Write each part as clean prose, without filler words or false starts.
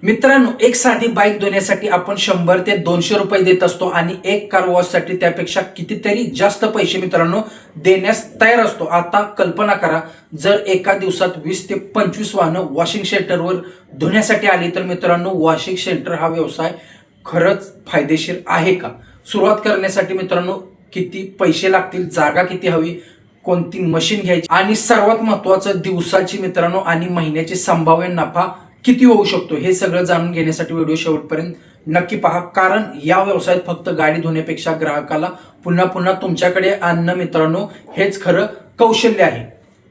मित्रांनो, एक साधी बाईक धुण्यासाठी आपण 100 ते 200 रुपये देत असतो आणि एक कार वॉशसाठी त्यापेक्षा कितीतरी जास्त पैसे मित्रांनो देण्यास तयार असतो. आता कल्पना करा, जर एका दिवसात 20 ते 25 वाहनं वॉशिंग सेंटरवर धुण्यासाठी आली तर मित्रांनो, वॉशिंग सेंटर हा व्यवसाय खरंच फायदेशीर आहे का? सुरुवात करण्यासाठी मित्रांनो किती पैसे लागतील, जागा किती हवी, कोणती मशीन घ्यायची आणि सर्वात महत्त्वाचं दिवसाची मित्रांनो आणि महिन्याची संभाव्य नफा किती होऊ शकतो, हे सगळं जाणून घेण्यासाठी व्हिडिओ शेवटपर्यंत नक्की पहा. कारण या व्यवसायात फक्त गाडी धुण्यापेक्षा ग्राहकाला पुन्हा पुन्हा तुमच्याकडे आणणं मित्रांनो हेच खरं कौशल्य आहे.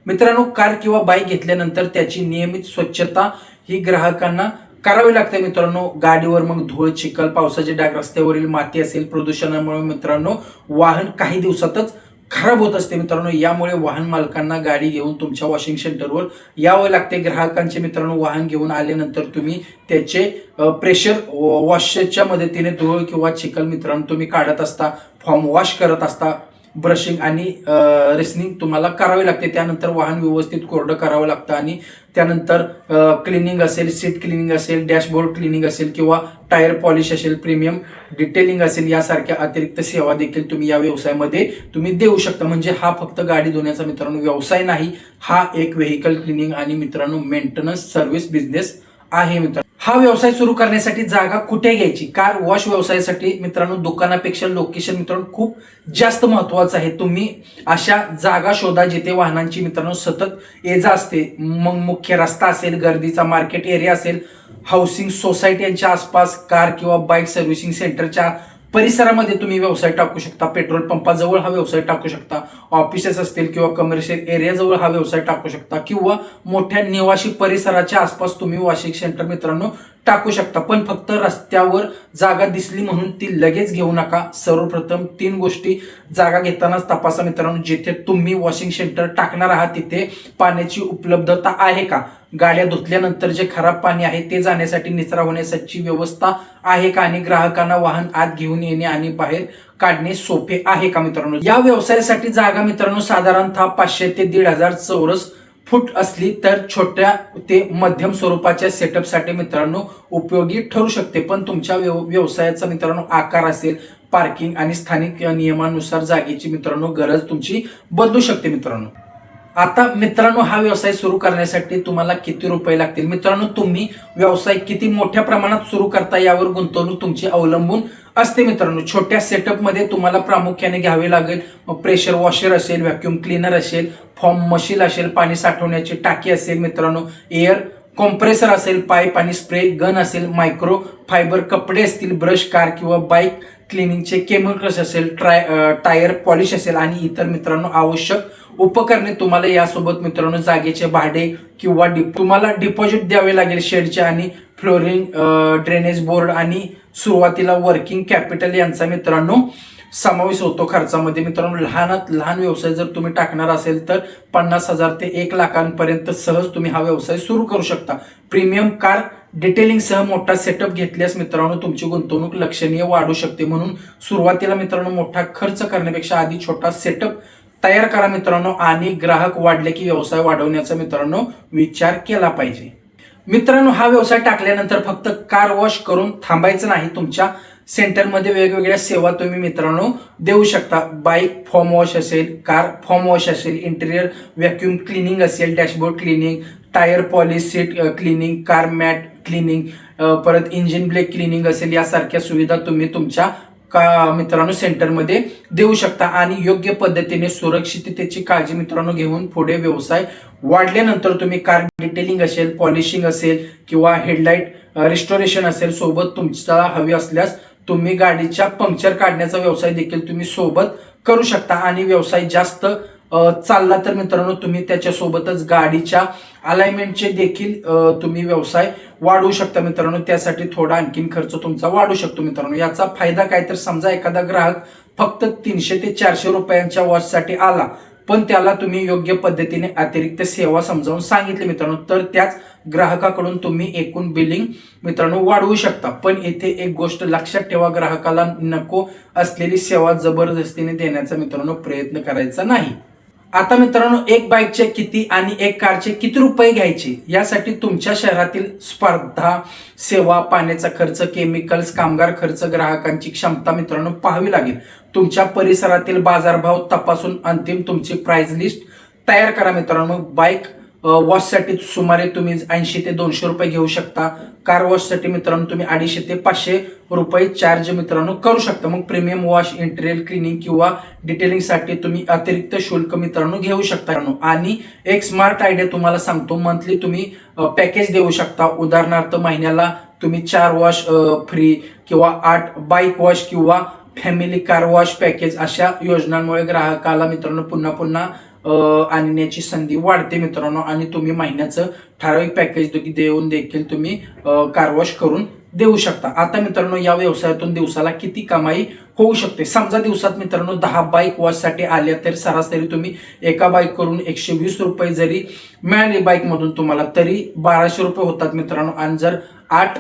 मित्रांनो, कार किंवा बाईक घेतल्यानंतर त्याची नियमित स्वच्छता ही ग्राहकांना करावी लागते मित्रांनो. गाडीवर मग धूळ, चिखल, पावसाचे डाग, रस्त्यावरील माती असेल, प्रदूषणामुळे मित्रांनो वाहन काही दिवसातच खराब होत असते मित्रांनो. यामुळे वाहन मालकांना गाडी घेऊन तुमच्या वॉशिंग सेंटरवर यावं लागते. ग्राहकांचे मित्रांनो वाहन घेऊन आल्यानंतर तुम्ही त्याचे प्रेशर वॉशच्या मदतीने धूळ किंवा चिखल मित्रांनो तुम्ही काढत असता, फॉर्म वॉश करत असता, ब्रशिंग आणि रेसनिंग तुम्हाला करावे लागते. त्यानंतर वाहन व्यवस्थित कोरडं करावं लागतं आणि त्यानंतर क्लिनिंग असेल, सीट क्लिनिंग असेल, डॅशबोर्ड क्लिनिंग असेल किंवा टायर पॉलिश असेल, प्रीमियम डिटेलिंग असेल, यासारख्या अतिरिक्त सेवा देखील तुम्ही या व्यवसायामध्ये तुम्ही देऊ शकता. म्हणजे हा फक्त गाडी धुण्याचा मित्रांनो व्यवसाय नाही, हा एक व्हेकल क्लिनिंग आणि मित्रांनो मेंटेनन्स सर्व्हिस बिझनेस आहे मित्रांनो. हा व्यवसाय सुरू करण्यासाठी जागा कुठे घ्यायची? कार वॉश व्यवसायासाठी मित्रांनो दुकानापेक्षा लोकेशन मित्रांनो खूप जास्त महत्वाचं आहे. तुम्ही अशा जागा शोधा जिथे वाहनांची मित्रांनो सतत ये जा असते. मग मुख्य रस्ता असेल, गर्दीचा मार्केट एरिया असेल, हाऊसिंग सोसायटी यांच्या आसपास, कार किंवा बाईक सर्व्हिसिंग सेंटरच्या परिसरामध्ये तुम्ही व्यवसाय टाकू शकता. पेट्रोल पंपाजवळ हा व्यवसाय टाकू शकता. ऑफिसेस असतील किंवा कमर्शियल एरियाजवळ हा व्यवसाय टाकू शकता किंवा मोठ्या निवासी परिसराच्या आसपास तुम्ही वॉशिंग सेंटर मित्रांनो टाकू शकता. पण फक्त रस्त्यावर जागा दिसली म्हणून ती लगेच घेऊ नका. सर्वप्रथम 3 गोष्टी जागा घेतानाच तपासा मित्रांनो. जिथे तुम्ही वॉशिंग सेंटर टाकणार आहात तिथे पाण्याची उपलब्धता आहे का? गाड्या धुतल्यानंतर जे खराब पाणी आहे ते जाण्यासाठी निचरा होण्यासाठी व्यवस्था आहे का? आणि ग्राहकांना वाहन आत घेऊन येणे आणि बाहेर काढणे सोपे आहे का मित्रांनो? या व्यवसायासाठी जागा मित्रांनो साधारणतः 500 ते 1,500 चौरस फूट असली तर छोट्या ते मध्यम स्वरूपाच्या सेटअपसाठी मित्रांनो उपयोगी ठरू शकते. पण तुमच्या व्यवसायाचा मित्रांनो आकार असेल, पार्किंग आणि स्थानिक नियमानुसार जागेची मित्रांनो गरज तुमची बदलू शकते मित्रांनो. आता मित्रांनो, हा व्यवसाय सुरू करण्यासाठी तुम्हाला किती रुपये लागतील? मित्रांनो, तुम्ही व्यवसाय किती मोठ्या प्रमाणात सुरू करता यावर गुंतवणूक तुमची अवलंबून असते मित्रांनो. छोट्या सेटअपमध्ये तुम्हाला प्रामुख्याने घ्यावे लागेल प्रेशर वॉशर असेल, व्हॅक्यूम क्लीनर असेल, फॉर्म मशीन असेल, पाणी साठवण्याची टाकी असेल मित्रांनो, एअर कॉम्प्रेसर असेल, पाईप आणि स्प्रे गन असेल, मायक्रो फायबर कपडे असतील, ब्रश, कार किंवा बाईक क्लिनिंगचे केमिकल्स असेल, टायर पॉलिश असेल आणि इतर मित्रांनो आवश्यक उपकरणे. तुम्हाला यासोबत मित्रांनो जागेचे भाडे किंवा तुम्हाला डिपॉझिट द्यावे लागेल शेडचे आणि फ्लोरिंग, ड्रेनेज बोर्ड आणि सुरुवातीला वर्किंग कॅपिटल यांचा मित्रांनो समावेश होतो खर्चामध्ये मित्रांनो. लहानात लहान व्यवसाय जर तुम्ही टाकणार असेल तर 50,000 ते 1,00,000 सहज तुम्ही हा व्यवसाय सुरू करू शकता. प्रीमियम कार डिटेलिंग सह मोठा सेटअप घेतल्यास मित्रांनो तुमची गुंतवणूक लक्षणीय वाढू शकते. म्हणून सुरुवातीला मित्रांनो मोठा खर्च करण्यापेक्षा आधी छोटा सेटअप तयार करा मित्रांनो आणि ग्राहक वाढले की व्यवसाय वाढवण्याचा मित्रांनो विचार केला पाहिजे. मित्रांनो, हा व्यवसाय टाकल्यानंतर फक्त कार वॉश करून थांबायचं नाही. तुमच्या सेंटरमध्ये वेगवेगळ्या सेवा तुम्ही मित्रांनो देऊ शकता. बाईक फॉर्म वॉश असेल, कार फॉर्म वॉश असेल, इंटेरियर व्हॅक्यूम क्लिनिंग असेल, dashboard cleaning, tyre polish, seat cleaning, car mat cleaning, परत इंजिन ब्रेक क्लिनिंग असेल, यासारख्या सुविधा तुम्ही तुमच्या मित्रांनो सेंटरमध्ये देऊ शकता. आणि योग्य पद्धतीने सुरक्षिततेची काळजी मित्रांनो घेऊन पुढे व्यवसाय वाढल्यानंतर तुम्ही कार डिटेलिंग असेल, पॉलिशिंग असेल किंवा हेडलाईट रिस्टोरेशन असेल, सोबत तुमचा हवी असल्यास तुम्ही गाडीच्या पंक्चर काढण्याचा व्यवसाय देखील तुम्ही सोबत करू शकता. आणि व्यवसाय जास्त चालला तर मित्रांनो तुम्ही त्याच्यासोबतच गाडीच्या अलाइनमेंटचे देखील तुम्ही व्यवसाय वाढवू शकता मित्रांनो. त्यासाठी थोडा आणखीन खर्च तुमचा वाढू शकतो मित्रांनो. याचा फायदा काय तर समजा एखादा ग्राहक फक्त 300 ते 400 रुपयांच्या वॉचसाठी आला, पण त्याला तुम्ही योग्य पद्धतीने अतिरिक्त सेवा समजावून सांगितली मित्रांनो तर त्याच ग्राहकाकडून तुम्ही एकूण बिलिंग मित्रांनो वाढवू शकता. पण येथे एक गोष्ट लक्षात ठेवा, ग्राहकाला नको असलेली सेवा जबरदस्तीने देण्याचा मित्रांनो प्रयत्न करायचा नाही. आता मित्रांनो, एक बाईकचे किती आणि एक कारचे किती रुपये घ्यायचे यासाठी तुमच्या शहरातील स्पर्धा, सेवा, पाण्याचा खर्च, केमिकल्स, कामगार खर्च, ग्राहकांची क्षमता मित्रांनो पाहावी लागेल. तुमच्या परिसरातील बाजारभाव तपासून अंतिम तुमची प्राइस लिस्ट तयार करा मित्रांनो. बाईक वॉशसाठी सुमारे तुम्ही 80 ते 200 रुपये घेऊ शकता. कार वॉशसाठी मित्रांनो तुम्ही 250 ते 500 रुपये चार्ज मित्रांनो करू शकता. मग प्रीमियम वॉश, इंटेरियर क्लिनिंग किंवा डिटेलिंगसाठी तुम्ही अतिरिक्त शुल्क मित्रांनो घेऊ शकता. आणि एक स्मार्ट आयडिया तुम्हाला सांगतो, मंथली तुम्ही पॅकेज देऊ शकता. उदाहरणार्थ महिन्याला तुम्ही 4 वॉश फ्री किंवा 8 बाईक वॉश किंवा फॅमिली कार वॉश पॅकेज, अशा योजनांमुळे ग्राहकाला मित्रांनो पुन्हा पुन्हा आणण्याची संधी वाढते मित्रांनो. आणि तुम्ही महिन्याचं ठराविक पॅकेज देऊन देखील तुम्ही कार वॉश करून देऊ शकता. आता मित्रांनो, या व्यवसायातून दिवसाला किती कमाई होऊ शकते? समजा दिवसात मित्रांनो 10 बाईक वॉशसाठी आल्या तर सरासरी तुम्ही एका बाईक करून 120 रुपये जरी मिळाले बाईक मधून तुम्हाला, तरी 1200 रुपये होतात मित्रांनो. आणि जर 8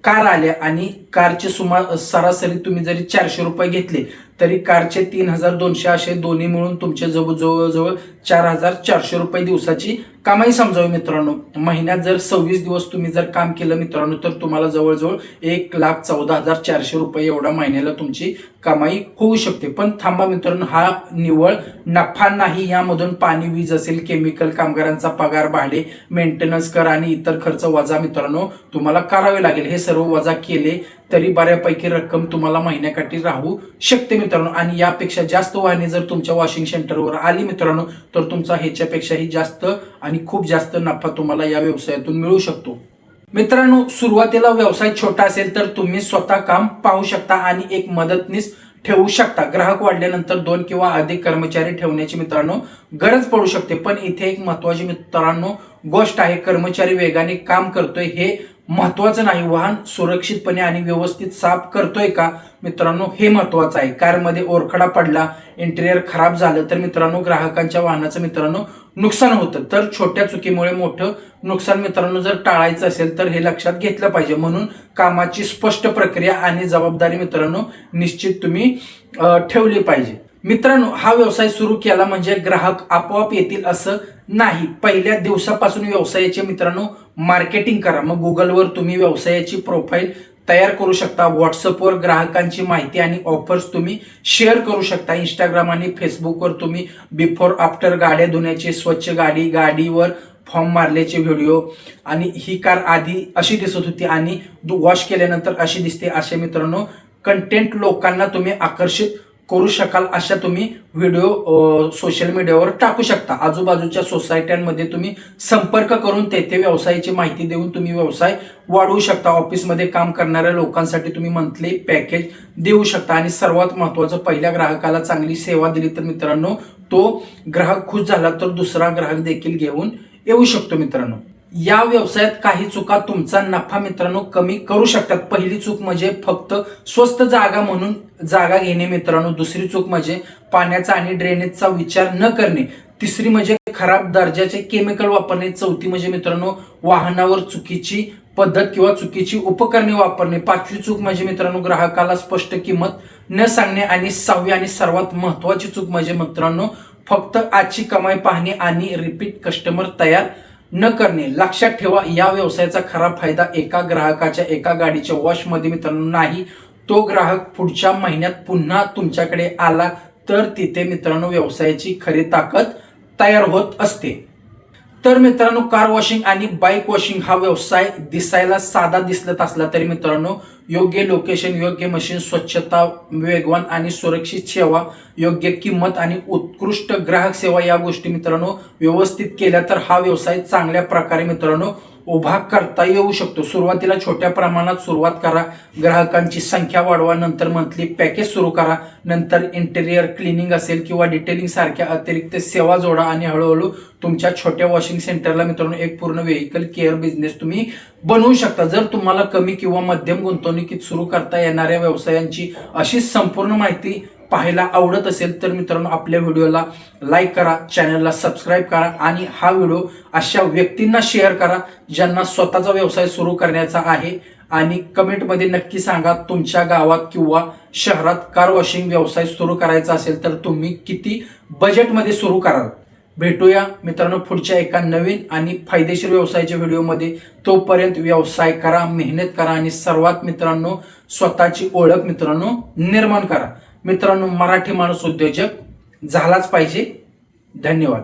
कार आल्या आणि कारचे सरासरी तुम्ही जरी 400 रुपये घेतले तरी कारचे 3200, असे दोन्ही मिळून तुमचे जवळजवळ 4400 रुपये दिवसाची कमाई समजावी मित्रांनो. महिन्यात जर 26 दिवस तुम्ही जर काम केलं मित्रांनो तर तुम्हाला जवळजवळ 1,14,400 रुपये एवढा महिन्याला तुमची कमाई होऊ शकते. पण थांबा मित्रांनो, हा निव्वळ नफा नाही. यामधून पाणी, वीज असेल, केमिकल, कामगारांचा पगार, भाडे, मेंटेनन्स कर आणि इतर खर्च वजा मित्रांनो तुम्हाला करावे लागेल. हे सर्व वजा केले तरी बऱ्यापैकी रक्कम तुम्हाला महिन्याकाठी राहू शकते मित्रांनो. आणि यापेक्षा जास्त वाहने जर तुमच्या वॉशिंग सेंटरवर आली मित्रांनो तर तुमचा ह्याच्यापेक्षाही जास्त आणि खूप जास्त नफा तुम्हाला या व्यवसायातून मिळू शकतो. मित्रांनो, सुरुवातीला व्यवसाय छोटा असेल तर तुम्ही स्वतः काम पाहू शकता आणि एक मदतनीस ठेवू शकता. ग्राहक वाढल्यानंतर 2 किंवा अधिक कर्मचारी ठेवण्याची मित्रांनो गरज पडू शकते. पण इथे एक महत्वाची मित्रांनो गोष्ट आहे, कर्मचारी वेगाने काम करतोय हे महत्वाचं नाही, वाहन सुरक्षितपणे आणि व्यवस्थित साफ करतोय का मित्रांनो हे महत्वाचं आहे. कारमध्ये ओरखडा पडला, इंटेरियर खराब झालं तर मित्रांनो ग्राहकांच्या वाहनाचं मित्रांनो नुकसान होतं. तर छोट्या चुकीमुळे मोठं नुकसान मित्रांनो जर टाळायचं असेल तर हे लक्षात घेतलं पाहिजे. म्हणून कामाची स्पष्ट प्रक्रिया आणि जबाबदारी मित्रांनो निश्चित तुम्ही ठेवली पाहिजे. मित्रांनो, हा व्यवसाय सुरू केला म्हणजे ग्राहक आपोआप येतील असं नाही. पहिल्या दिवसापासून व्यवसायाचे मित्रांनो मार्केटिंग करा. मग गुगलवर तुम्ही व्यवसायाची प्रोफाईल तयार करू शकता. व्हॉट्सअपवर ग्राहकांची माहिती आणि ऑफर्स तुम्ही शेअर करू शकता. इंस्टाग्राम आणि फेसबुकवर तुम्ही बिफोर आफ्टर गाड्या धुण्याचे, स्वच्छ गाडीवर फॉर्म मारल्याचे व्हिडिओ, आणि ही कार आधी अशी दिसत होती आणि वॉश केल्यानंतर अशी दिसते, असे मित्रांनो कंटेंट लोकांना तुम्ही आकर्षित करू शकाल. अशा तुम्ही व्हिडिओ सोशल मीडियावर टाकू शकता. आजूबाजूच्या सोसायट्यांमध्ये तुम्ही संपर्क करून तेथे व्यवसायाची माहिती देऊन तुम्ही व्यवसाय वाढवू शकता. ऑफिसमध्ये काम करणाऱ्या लोकांसाठी तुम्ही मंथली पॅकेज देऊ शकता. आणि सर्वात महत्वाचं, पहिल्या ग्राहकाला चांगली सेवा दिली तर मित्रांनो तो ग्राहक खुश झाला तर दुसरा ग्राहक देखील घेऊन येऊ शकतो मित्रांनो. या व्यवसायात काही चुका तुमचा नफा मित्रांनो कमी करू शकतात. पहिली चूक म्हणजे फक्त स्वस्त जागा म्हणून जागा घेणे मित्रांनो. दुसरी चूक म्हणजे पाण्याचा आणि ड्रेनेजचा विचार न करणे. तिसरी म्हणजे खराब दर्जाचे केमिकल वापरणे. चौथी म्हणजे मित्रांनो वाहनावर चुकीची पद्धत किंवा चुकीची उपकरणे वापरणे. पाचवी चूक म्हणजे मित्रांनो ग्राहकाला स्पष्ट किंमत न सांगणे. आणि सहावी आणि सर्वात महत्वाची चूक म्हणजे मित्रांनो फक्त आजची कमाई पाहणे आणि रिपीट कस्टमर तयार न करणे. लक्षात ठेवा, या व्यवसायाचा खरा फायदा एका ग्राहकाच्या एका गाडीच्या वॉशमध्ये मित्रांनो नाही. तो ग्राहक पुढच्या महिन्यात पुन्हा तुमच्याकडे आला तर तिथे मित्रांनो व्यवसायाची खरी ताकद तयार होत असते. तर मित्रांनो, कार वॉशिंग आणि बाईक वॉशिंग हा व्यवसाय दिसायला साधा दिसत असला तरी मित्रांनो योग्य लोकेशन, योग्य मशीन, स्वच्छता, वेगवान आणि सुरक्षित सेवा, योग्य किंमत आणि उत्कृष्ट ग्राहक सेवा या गोष्टी मित्रांनो व्यवस्थित केल्या तर हा व्यवसाय चांगल्या प्रकारे मित्रांनो उभा करता येऊ शकतो. सुरुवातीला छोट्या प्रमाणात सुरुवात करा. ग्राहकांची संख्या वाढवा. नंतर मंथली पॅकेज सुरू करा. नंतर इंटेरियर क्लिनिंग असेल किंवा डिटेलिंग सारख्या अतिरिक्त सेवा जोडा. आणि हळूहळू तुमच्या छोट्या वॉशिंग सेंटरला मित्रांनो एक पूर्ण व्हेकल केअर बिझनेस तुम्ही बनवू शकता. जर तुम्हाला कमी किंवा मध्यम गुंतवणुकीत सुरू करता येणाऱ्या व्यवसायांची अशी संपूर्ण माहिती पाहायला आवडत असेल तर मित्रांनो आपल्या व्हिडिओला लाईक करा, चॅनलला सबस्क्राईब करा आणि हा व्हिडिओ अशा व्यक्तींना शेअर करा ज्यांना स्वतःचा व्यवसाय सुरू करण्याचा आहे. आणि कमेंटमध्ये नक्की सांगा तुमच्या गावात किंवा शहरात कार वॉशिंग व्यवसाय सुरू करायचा असेल तर तुम्ही किती बजेटमध्ये सुरू कराल. भेटूया मित्रांनो पुढच्या एका नवीन आणि फायदेशीर व्यवसायाच्या व्हिडिओमध्ये. तोपर्यंत व्यवसाय करा, मेहनत करा आणि सर्वात मित्रांनो स्वतःची ओळख मित्रांनो निर्माण करा. मित्रांनो मराठी माणूस उद्योजक झालाच पाहिजे. धन्यवाद.